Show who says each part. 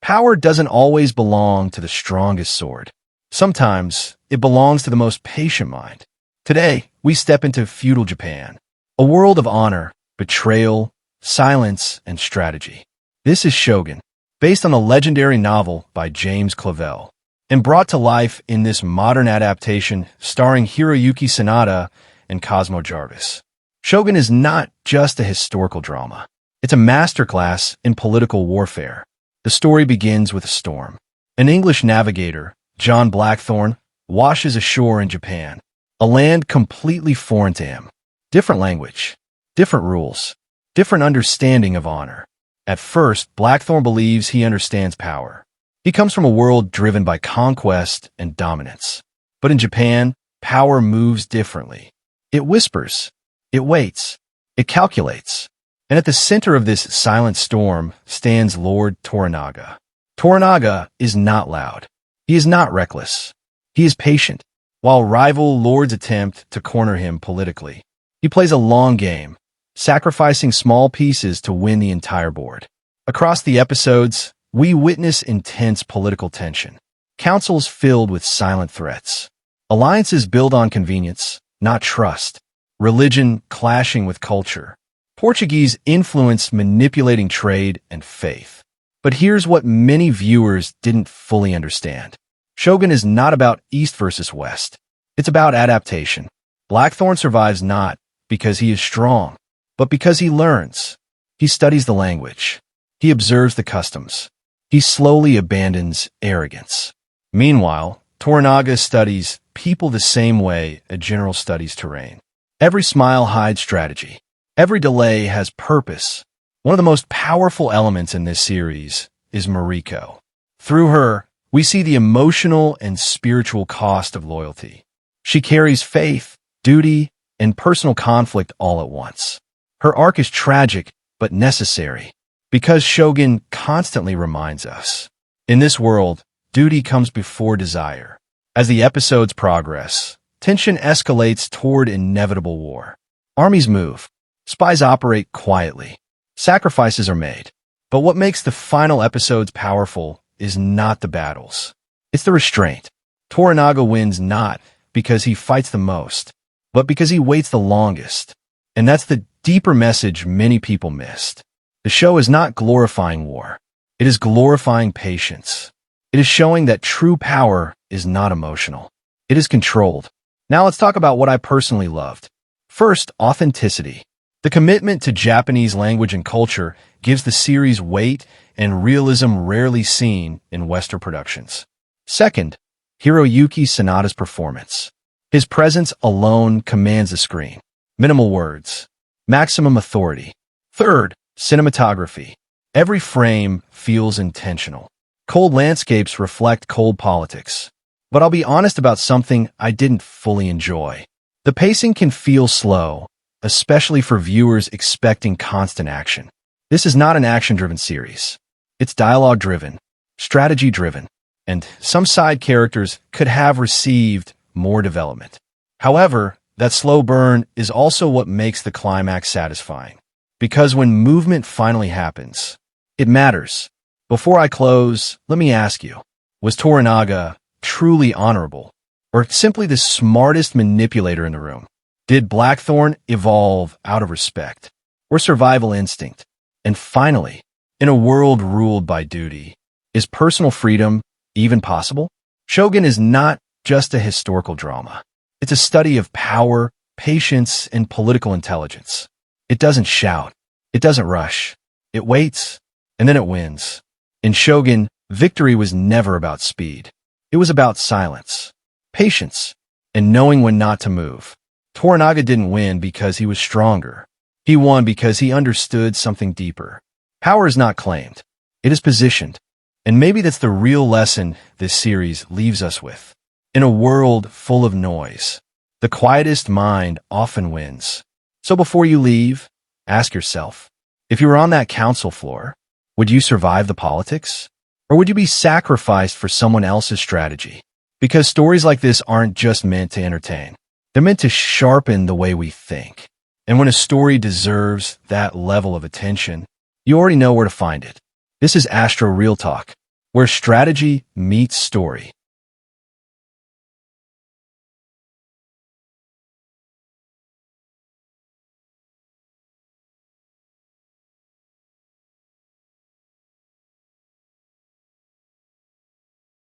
Speaker 1: Power doesn't always belong to the strongest sword. Sometimes it belongs to the most patient mind. Today, we step into feudal Japan, a world of honor, betrayal, silence, and strategy. This is Shōgun, based on the legendary novel by James Clavell, and brought to life in this modern adaptation starring Hiroyuki Sanada and Cosmo Jarvis. Shōgun is not just a historical drama. It's a masterclass in political warfare. The story begins with a storm. An English navigator, John Blackthorne, washes ashore in Japan, a land completely foreign to him. Different language, different rules, different understanding of honor. At first, Blackthorne believes he understands power. He comes from a world driven by conquest and dominance. But in Japan, power moves differently. It whispers, it waits, it calculates. And at the center of this silent storm stands Lord Toranaga. Toranaga is not loud. He is not reckless. He is patient, while rival lords attempt to corner him politically. He plays a long game, sacrificing small pieces to win the entire board. Across the episodes, we witness intense political tension, councils filled with silent threats, alliances built on convenience, not trust, religion clashing with culture, Portuguese influence manipulating trade and faith. But here's what many viewers didn't fully understand. Shōgun is not about East versus West. It's about adaptation. Blackthorne survives not because he is strong, but because he learns. He studies the language. He observes the customs. He slowly abandons arrogance. Meanwhile, Toranaga studies people the same way a general studies terrain. Every smile hides strategy. Every delay has purpose. One of the most powerful elements in this series is Mariko. Through her, we see the emotional and spiritual cost of loyalty. She carries faith, duty, and personal conflict all at once. Her arc is tragic, but necessary, because Shōgun constantly reminds us. In this world, duty comes before desire. As the episodes progress, tension escalates toward inevitable war. Armies move. Spies operate quietly. Sacrifices are made. But what makes the final episodes powerful is not the battles. It's the restraint. Toranaga wins not because he fights the most, but because he waits the longest. And that's the deeper message many people missed. The show is not glorifying war. It is glorifying patience. It is showing that true power is not emotional. It is controlled. Now let's talk about what I personally loved. First, authenticity. The commitment to Japanese language and culture gives the series weight and realism rarely seen in Western productions. Second, Hiroyuki Sanada's performance. His presence alone commands the screen. Minimal words. Maximum authority. Third, cinematography. Every frame feels intentional. Cold landscapes reflect cold politics. But I'll be honest about something I didn't fully enjoy. The pacing can feel slow, especially for viewers expecting constant action. This is not an action-driven series. It's dialogue-driven, strategy-driven, and some side characters could have received more development. However, that slow burn is also what makes the climax satisfying. Because when movement finally happens, it matters. Before I close, let me ask you, was Toranaga truly honorable, or simply the smartest manipulator in the room? Did Blackthorne evolve out of respect, or survival instinct? And finally, in a world ruled by duty, is personal freedom even possible? Shōgun is not just a historical drama. It's a study of power, patience, and political intelligence. It doesn't shout. It doesn't rush. It waits, and then it wins. In Shōgun, victory was never about speed. It was about silence, patience, and knowing when not to move. Toranaga didn't win because he was stronger. He won because he understood something deeper. Power is not claimed. It is positioned. And maybe that's the real lesson this series leaves us with. In a world full of noise, the quietest mind often wins. So before you leave, ask yourself, if you were on that council floor, would you survive the politics? Or would you be sacrificed for someone else's strategy? Because stories like this aren't just meant to entertain. They're meant to sharpen the way we think. And when a story deserves that level of attention, you already know where to find it. This is Astro Real Talk. where strategy meets story.